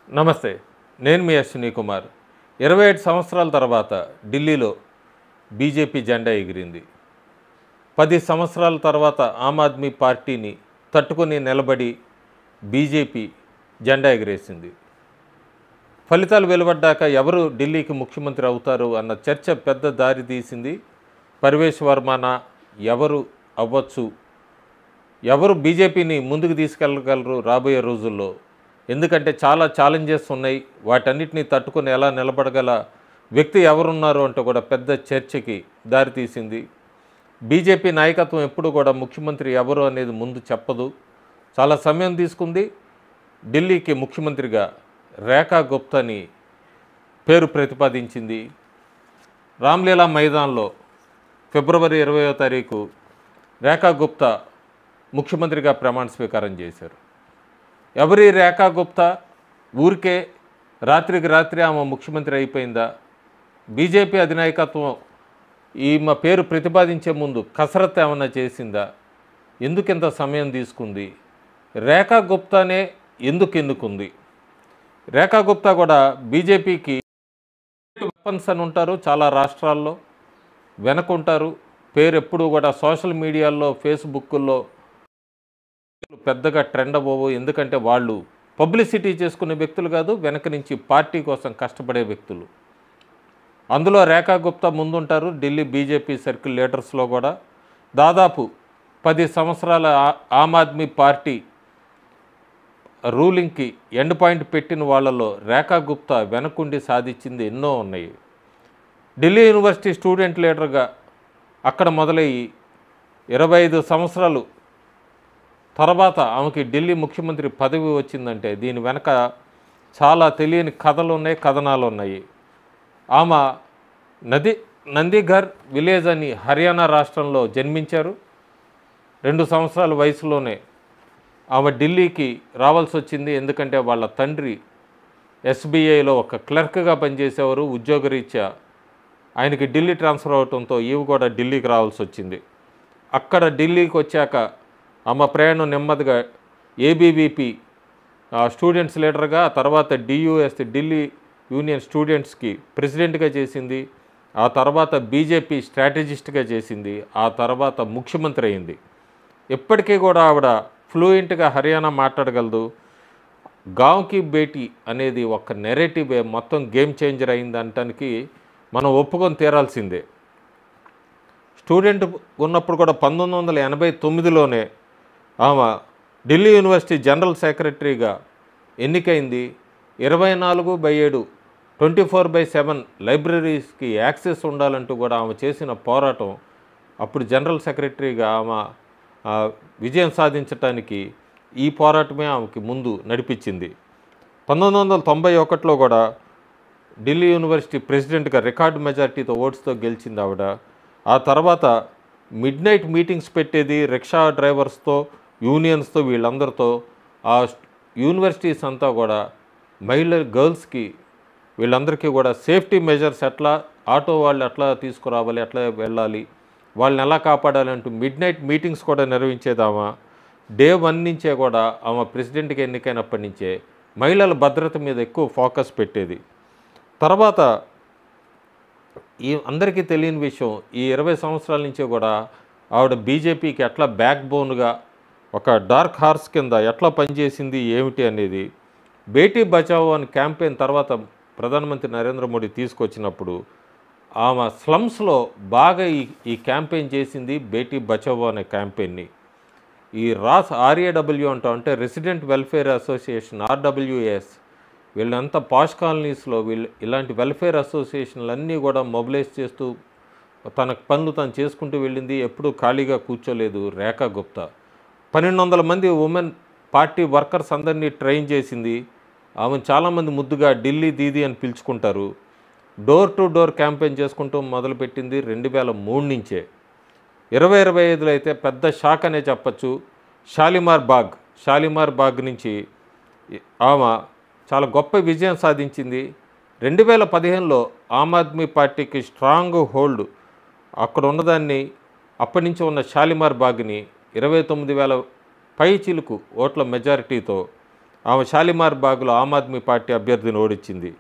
నమస్తే, నేను మీ అశ్విని కుమార్. 27 సంవత్సరాల తర్వాత ఢిల్లీలో బీజేపీ జెండా ఎగిరింది. 10 సంవత్సరాల తర్వాత ఆమ్ ఆద్మీ పార్టీని తట్టుకొని నిలబడి బీజేపీ జెండా ఎగిరేసింది. ఫలితాలు వెలువడ్డాక ఎవరు ఢిల్లీకి ముఖ్యమంత్రి అవుతారు అన్న చర్చ పెద్ద దారి తీసింది. పర్వేష్ వర్మనా, ఎవరు అవ్వచ్చు, ఎవరు బీజేపీని ముందుకు తీసుకెళ్ళగలరు రాబోయే రోజుల్లో, ఎందుకంటే చాలా ఛాలెంజెస్ ఉన్నాయి, వాటన్నిటిని తట్టుకొని ఎలా నిలబడగల వ్యక్తి ఎవరున్నారు అంటే కూడా పెద్ద చర్చకి దారితీసింది. బీజేపీ నాయకత్వం ఎప్పుడు కూడా ముఖ్యమంత్రి ఎవరు అనేది ముందు చెప్పదు, చాలా సమయం తీసుకుంది. ఢిల్లీకి ముఖ్యమంత్రిగా రేఖా గుప్తాని పేరు ప్రతిపాదించింది. రామ్లీలా మైదాన్లో ఫిబ్రవరి 20వ తారీఖు రేఖా గుప్తా ముఖ్యమంత్రిగా ప్రమాణ స్వీకారం చేశారు. ఎవరి రేఖా గుప్తా? ఊరికే రాత్రికి రాత్రి ఆమె ముఖ్యమంత్రి అయిపోయిందా? బీజేపీ అధినాయకత్వం ఈమె పేరు ప్రతిపాదించే ముందు కసరత్తు ఏమన్నా చేసిందా? ఎందుకింత సమయం తీసుకుంది? రేఖా గుప్తానే ఎందుకు ఎన్నుకుంది? రేఖా గుప్తా కూడా బీజేపీకి వెపన్స్ అని ఉంటారు, చాలా రాష్ట్రాల్లో వెనకుంటారు. పేరు ఎప్పుడూ కూడా సోషల్ మీడియాల్లో, ఫేస్బుక్లో పెద్దగా ట్రెండ్ అవ్వవు, ఎందుకంటే వాళ్ళు పబ్లిసిటీ చేసుకునే వ్యక్తులు కాదు, వెనక నుంచి పార్టీ కోసం కష్టపడే వ్యక్తులు. అందులో రేఖా గుప్తా ముందుంటారు. ఢిల్లీ బీజేపీ సర్కిల్ లీడర్స్లో కూడా దాదాపు 10 సంవత్సరాల Aam Aadmi party రూలింగ్కి end point పెట్టిన వాళ్ళలో రేఖా గుప్తా వెనకుండి సాధించింది ఎన్నో ఉన్నాయి. ఢిల్లీ యూనివర్సిటీ స్టూడెంట్ లీడర్గా అక్కడ మొదలయ్యి 25 సంవత్సరాలు తర్వాత ఆమెకి ఢిల్లీ ముఖ్యమంత్రి పదవి వచ్చిందంటే దీని వెనక చాలా తెలియని కథలు ఉన్నాయి, కథనాలు ఉన్నాయి. ఆమె నందిఘర్ విలేజ్ అని హర్యానా రాష్ట్రంలో జన్మించారు. 2 సంవత్సరాల వయసులోనే ఆమె ఢిల్లీకి రావాల్సి వచ్చింది, ఎందుకంటే వాళ్ళ తండ్రి ఎస్బీఐలో ఒక క్లర్క్గా పనిచేసేవారు. ఉద్యోగరీత్యా ఆయనకి ఢిల్లీ ట్రాన్స్ఫర్ అవడంతో ఈమె కూడా ఢిల్లీకి రావాల్సి వచ్చింది. అక్కడ ఢిల్లీకి వచ్చాక ఆమె ప్రయాణం నెమ్మదిగా ఏబీవీపీ స్టూడెంట్స్ లీడర్గా, తర్వాత డియూఎస్ ఢిల్లీ యూనియన్ స్టూడెంట్స్కి ప్రెసిడెంట్గా చేసింది. ఆ తర్వాత బీజేపీ స్ట్రాటజిస్ట్గా చేసింది. ఆ తర్వాత ముఖ్యమంత్రి అయింది. ఇప్పటికీ కూడా ఆవిడ ఫ్లూయెంట్గా హర్యానా మాట్లాడగలదు. గాంవ్కి బేటీ అనేది ఒక నెరేటివే మొత్తం గేమ్ చేంజర్ అయింది అనటానికి మనం ఒప్పుకొని తీరాల్సిందే. స్టూడెంట్ ఉన్నప్పుడు కూడా 1989లోనే ఆమె ఢిల్లీ యూనివర్సిటీ జనరల్ సెక్రటరీగా ఎన్నికైంది. 24/7 24/7 లైబ్రరీస్కి యాక్సెస్ ఉండాలంటూ కూడా ఆమె చేసిన పోరాటం, అప్పుడు జనరల్ సెక్రటరీగా ఆమె విజయం సాధించటానికి ఈ పోరాటమే ఆమెకి ముందు నడిపించింది. 1991లో కూడా ఢిల్లీ యూనివర్సిటీ ప్రెసిడెంట్గా రికార్డు మెజార్టీతో ఓట్స్తో గెలిచింది ఆవిడ. ఆ తర్వాత మిడ్ నైట్ మీటింగ్స్ పెట్టేది రిక్షా డ్రైవర్స్తో, యూనియన్స్తో, వీళ్ళందరితో. ఆ యూనివర్సిటీస్ అంతా కూడా మహిళ గర్ల్స్కి వీళ్ళందరికీ కూడా సేఫ్టీ మెజర్స్ ఎట్లా, ఆటో వాళ్ళు ఎట్లా తీసుకురావాలి, ఎట్లా వెళ్ళాలి, వాళ్ళని ఎలా కాపాడాలి అంటూ మిడ్ నైట్ మీటింగ్స్ కూడా నిర్వహించేది ఆమె. డే 1 నుంచే కూడా ఆమె ప్రెసిడెంట్గా ఎన్నికైనప్పటి నుంచే మహిళల భద్రత మీద ఎక్కువ ఫోకస్ పెట్టేది. తర్వాత ఈ అందరికీ తెలియని విషయం, ఈ 20 సంవత్సరాల నుంచే కూడా ఆవిడ బీజేపీకి ఎట్లా బ్యాక్ బోన్గా ఒక డార్క్ హార్స్ కింద ఎట్లా పనిచేసింది ఏమిటి అనేది. బేటీ బచావో అని క్యాంపెయిన్ తర్వాత ప్రధానమంత్రి నరేంద్ర మోడీ తీసుకొచ్చినప్పుడు ఆమె స్లమ్స్లో బాగా ఈ క్యాంపెయిన్ చేసింది, బేటీ బచావో అనే క్యాంపెయిన్ని. ఈ ఆర్ఏడబ్ల్యూ అంటే రెసిడెంట్ వెల్ఫేర్ అసోసియేషన్, ఆర్డబ్ల్యూఎస్, వీళ్ళంతా పాష్ కాలనీస్లో ఇలాంటి వెల్ఫేర్ అసోసియేషన్లన్నీ కూడా మొబిలైజ్ చేస్తూ తన పనులు తను చేసుకుంటూ వెళ్ళింది. ఎప్పుడూ ఖాళీగా కూర్చోలేదు రేఖా గుప్తా. 1200 మంది ఉమెన్ పార్టీ వర్కర్స్ అందరినీ ట్రైన్ చేసింది. ఆమె చాలామంది ముద్దుగా ఢిల్లీ దీదీ అని పిలుచుకుంటారు. డోర్ టు డోర్ క్యాంపెయిన్ చేసుకుంటూ మొదలుపెట్టింది 2003 నుంచే. 2025లో అయితే పెద్ద షాక్ అనే చెప్పచ్చు. షాలిమార్ బాగ్ నుంచి ఆమె చాలా గొప్ప విజయం సాధించింది. 2015లో ఆమ్ ఆద్మీ పార్టీకి స్ట్రాంగ్ హోల్డ్ అక్కడ ఉన్నదాన్ని, అప్పటి నుంచి ఉన్న షాలిమార్ బాగ్ని 29,000 పై చిలుకు ఓట్ల మెజారిటీతో ఆమె షాలిమార్ బాగ్లో ఆమ్ ఆద్మీ పార్టీ అభ్యర్థిని ఓడించింది.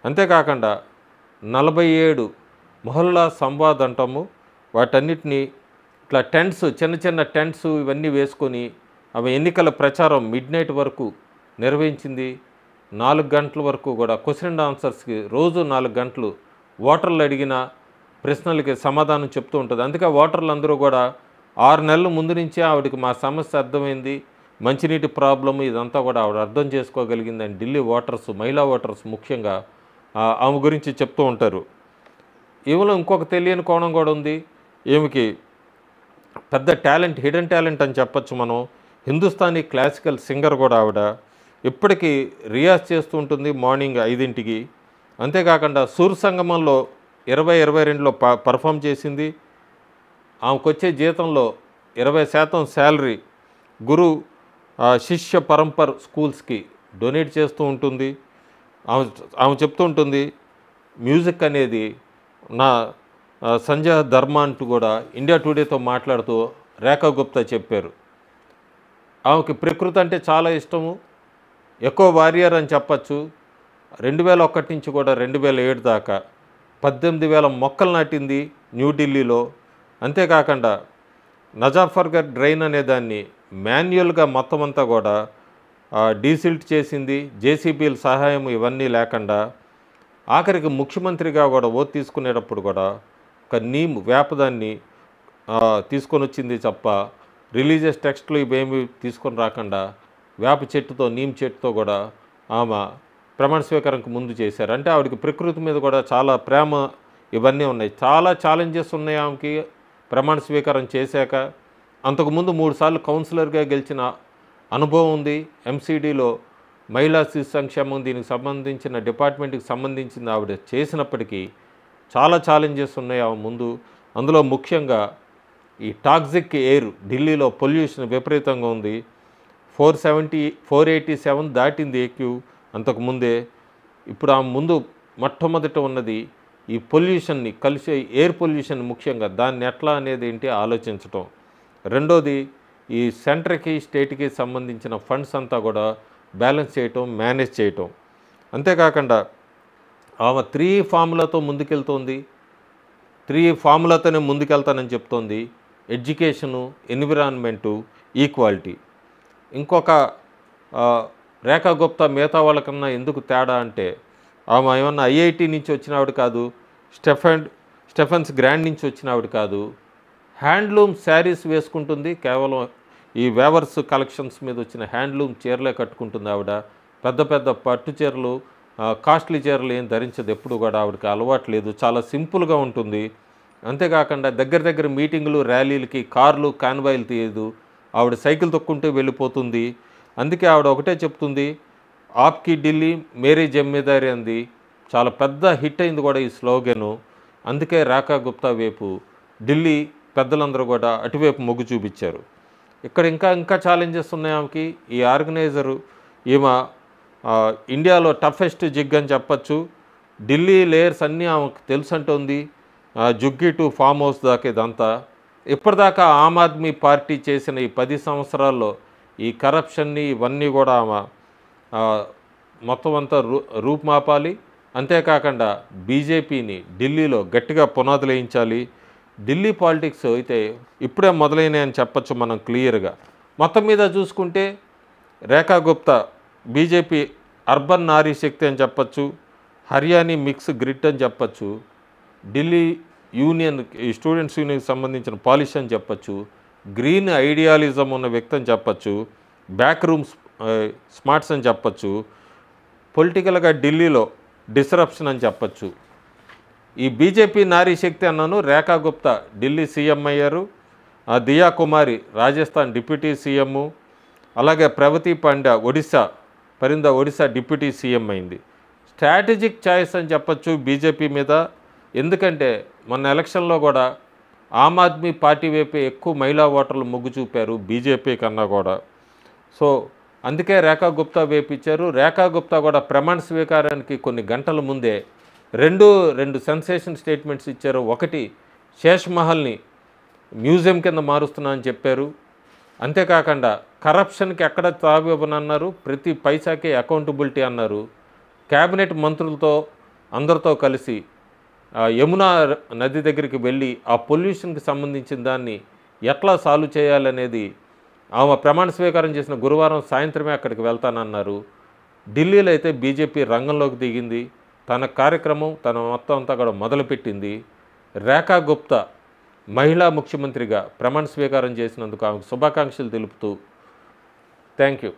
అంతేకాకుండా 47 మొహల్లా సంవాద్ అంటాము, వాటన్నిటినీ ఇట్లా టెంట్స్, చిన్న చిన్న టెంట్స్ ఇవన్నీ వేసుకొని ఆమె ఎన్నికల ప్రచారం మిడ్నైట్ వరకు నిర్వహించింది. 4 గంటల వరకు కూడా క్వశ్చన్ అండ్ ఆన్సర్స్కి రోజు 4 గంటలు ఓటర్లు అడిగిన ప్రశ్నలకి సమాధానం చెప్తూ ఉంటుంది. అందుకే ఓటర్లు అందరూ కూడా 6 నెలల ముందు నుంచే ఆవిడకి మా సమస్య అర్థమైంది, మంచినీటి ప్రాబ్లం ఇదంతా కూడా ఆవిడ అర్థం చేసుకోగలిగిందని ఢిల్లీ ఓటర్స్, మహిళా ఓటర్స్ ముఖ్యంగా ఆమె గురించి చెప్తూ ఉంటారు. ఈమెలో ఇంకొక తెలియని కోణం కూడా ఉంది. ఈమెకి పెద్ద టాలెంట్, హిడెన్ టాలెంట్ అని చెప్పచ్చు మనం. హిందుస్థానీ క్లాసికల్ సింగర్ కూడా ఆవిడ. ఇప్పటికీ రియాజ్ చేస్తూ ఉంటుంది మార్నింగ్ 5ంటికి. అంతేకాకుండా సూర్ సంగమంలో 2022లో పర్ఫామ్ చేసింది. ఆమెకు వచ్చే జీతంలో 20% శాలరీ గురు శిష్య పరంపర్ స్కూల్స్కి డొనేట్ చేస్తూ ఉంటుంది. ఆమె చెప్తూ ఉంటుంది, మ్యూజిక్ అనేది నా సంజయ్ ధర్మ అంటూ కూడా ఇండియా టుడేతో మాట్లాడుతూ రేఖా గుప్తా చెప్పారు. ఆమెకి ప్రకృతి అంటే చాలా ఇష్టము, ఎకో వారియర్ అని చెప్పచ్చు. 2001 నుంచి కూడా 2007 దాకా 18,000 మొక్కలు నాటింది న్యూఢిల్లీలో. అంతేకాకుండా నజాఫర్గర్ డ్రైన్ అనే దాన్ని మాన్యువల్గా మొత్తం అంతా కూడా డీసిల్ట్ చేసింది, జేసీబీల సహాయం ఇవన్నీ లేకుండా. ఆఖరికి ముఖ్యమంత్రిగా కూడా ఓటు తీసుకునేటప్పుడు కూడా ఒక నీమ్ వేపదాన్ని తీసుకొని వచ్చింది తప్ప రిలీజియస్ టెక్స్ట్లు ఇవేమి తీసుకొని రాకుండా వేప చెట్టుతో, నీమ్ చెట్టుతో కూడా ఆమె ప్రమాణ స్వీకారంకి ముందు చేశారు. అంటే ఆవిడకి ప్రకృతి మీద కూడా చాలా ప్రేమ ఇవన్నీ ఉన్నాయి. చాలా ఛాలెంజెస్ ఉన్నాయి ఆమెకి ప్రమాణ స్వీకారం చేశాక. అంతకుముందు 3 సార్లు కౌన్సిలర్గా గెలిచిన అనుభవం ఉంది. ఎంసీడీలో మహిళా శిశు సంక్షేమం దీనికి సంబంధించిన డిపార్ట్మెంట్కి సంబంధించింది ఆవిడ చేసినప్పటికీ చాలా ఛాలెంజెస్ ఉన్నాయి ఆమె ముందు. అందులో ముఖ్యంగా ఈ టాక్సిక్ ఎయిర్, ఢిల్లీలో పొల్యూషన్ విపరీతంగా ఉంది. 487 దాటింది ఏక్యూ అంతకుముందే. ఇప్పుడు ఆమె ముందు మొట్టమొదట ఉన్నది ఈ పొల్యూషన్ని, కలిసే ఎయిర్ పొల్యూషన్ ముఖ్యంగా దాన్ని ఎట్లా అనేది ఏంటి ఆలోచించటం. రెండోది ఈ సెంటర్కి, స్టేట్కి సంబంధించిన ఫండ్స్ అంతా కూడా బ్యాలెన్స్ చేయటం, మేనేజ్ చేయటం. అంతేకాకుండా ఆమె 3 ఫార్ములాతో ముందుకెళ్తోంది. 3 ఫార్ములాతోనే ముందుకెళ్తానని చెప్తోంది. Education, environment, equality. ఇంకొక రేఖా గుప్తా మిగతా వాళ్ళకన్నా ఎందుకు తేడా అంటే ఆమె ఏమన్నా ఐఐటి నుంచి వచ్చిన ఆవిడ కాదు, స్టెఫెన్స్ గ్రాండ్ నుంచి వచ్చిన ఆవిడ కాదు. హ్యాండ్లూమ్ శారీస్ వేసుకుంటుంది, కేవలం ఈ వేవర్స్ కలెక్షన్స్ మీద వచ్చిన హ్యాండ్లూమ్ చీరలే కట్టుకుంటుంది ఆవిడ. పెద్ద పెద్ద పట్టు చీరలు, కాస్ట్లీ చీరలు ఏం ధరించదు ఎప్పుడు కూడా, ఆవిడకి అలవాటు లేదు, చాలా సింపుల్గా ఉంటుంది. అంతేకాకుండా దగ్గర మీటింగులు, ర్యాలీలకి కార్లు, కాన్వాయిలు తీయదు, ఆవిడ సైకిల్ తొక్కుంటూ వెళ్ళిపోతుంది. అందుకే ఆవిడ ఒకటే చెప్తుంది, ఆప్కి ఢిల్లీ మేరీ జమ్మేదారి అంది. చాలా పెద్ద హిట్ అయింది కూడా ఈ స్లోగను. అందుకే రేఖా గుప్తా వైపు ఢిల్లీ పెద్దలందరూ కూడా అటువైపు మొగ్గు చూపించారు. ఇక్కడ ఇంకా ఛాలెంజెస్ ఉన్నాయి ఆమెకి. ఈ ఆర్గనైజరు ఈమె ఇండియాలో టఫెస్ట్ జిగ్ అని చెప్పచ్చు. ఢిల్లీ లేయర్స్ అన్నీ ఆమెకు తెలుసు అంటుంది, జుగ్గి టు ఫామ్ హౌస్ దాకా ఇదంతా. ఇప్పటిదాకా ఆమ్ ఆద్మీ పార్టీ చేసిన ఈ 10 సంవత్సరాల్లో ఈ కరప్షన్ని ఇవన్నీ కూడా ఆమె మొత్తం అంతా రూపుమాపాలి. అంతేకాకుండా బీజేపీని ఢిల్లీలో గట్టిగా పునాదులు వేయించాలి. ఢిల్లీ పాలిటిక్స్ అయితే ఇప్పుడే మొదలైనాయని చెప్పచ్చు మనం క్లియర్గా. మొత్తం మీద చూసుకుంటే రేఖా గుప్తా బీజేపీ అర్బన్ నారీ శక్తి అని చెప్పచ్చు, హర్యానీ మిక్స్ గ్రిడ్ అని చెప్పచ్చు, ఢిల్లీ యూనియన్, ఈ స్టూడెంట్స్ యూనియన్కి సంబంధించిన పాలిష్ అని చెప్పచ్చు, గ్రీన్ ఐడియాలిజం ఉన్న వ్యక్తి అని చెప్పచ్చు, బ్యాక్ రూమ్ స్మార్ట్స్ అని చెప్పచ్చు, పొలిటికల్గా ఢిల్లీలో డిస్రప్షన్ అని చెప్పచ్చు. ఈ బీజేపీ నారీ శక్తి అన్నాను. రేఖా గుప్తా ఢిల్లీ సీఎం అయ్యారు, దియా కుమారి రాజస్థాన్ డిప్యూటీ సీఎం, అలాగే ప్రగతి పాండ్యా ఒడిశా డిప్యూటీ సీఎం అయింది. స్ట్రాటజిక్ చాయిస్ అని చెప్పచ్చు బీజేపీ మీద. ఎందుకంటే మొన్న ఎలక్షన్లో కూడా ఆమ్ ఆద్మీ పార్టీ వైపే ఎక్కువ మహిళా ఓటర్లు మొగ్గు చూపారు బీజేపీ కన్నా కూడా. సో అందుకే రేఖా గుప్తా వైపు ఇచ్చారు. రేఖా గుప్తా కూడా ప్రమాణ స్వీకారానికి కొన్ని గంటల ముందే రెండు సెన్సేషన్ స్టేట్మెంట్స్ ఇచ్చారు. ఒకటి, శేష్ మహల్ని మ్యూజియం కింద మారుస్తున్నా అని చెప్పారు. అంతేకాకుండా కరప్షన్కి ఎక్కడ తావివ్వనన్నారు, ప్రతి పైసాకి అకౌంటబిలిటీ అన్నారు. క్యాబినెట్ మంత్రులతో అందరితో కలిసి యమునా నది దగ్గరికి వెళ్ళి ఆ పొల్యూషన్కి సంబంధించిన దాన్ని ఎట్లా సాల్వ్ చేయాలనేది ఆమె ప్రమాణ స్వీకారం చేసిన గురువారం సాయంత్రమే అక్కడికి వెళ్తానన్నారు. ఢిల్లీలో అయితే బీజేపీ రంగంలోకి దిగింది, తన కార్యక్రమం తన మొత్తం అంతా కూడా మొదలుపెట్టింది. రేఖా గుప్తా మహిళా ముఖ్యమంత్రిగా ప్రమాణ స్వీకారం చేసినందుకు ఆమెకు శుభాకాంక్షలు తెలుపుతూ థ్యాంక్ యూ.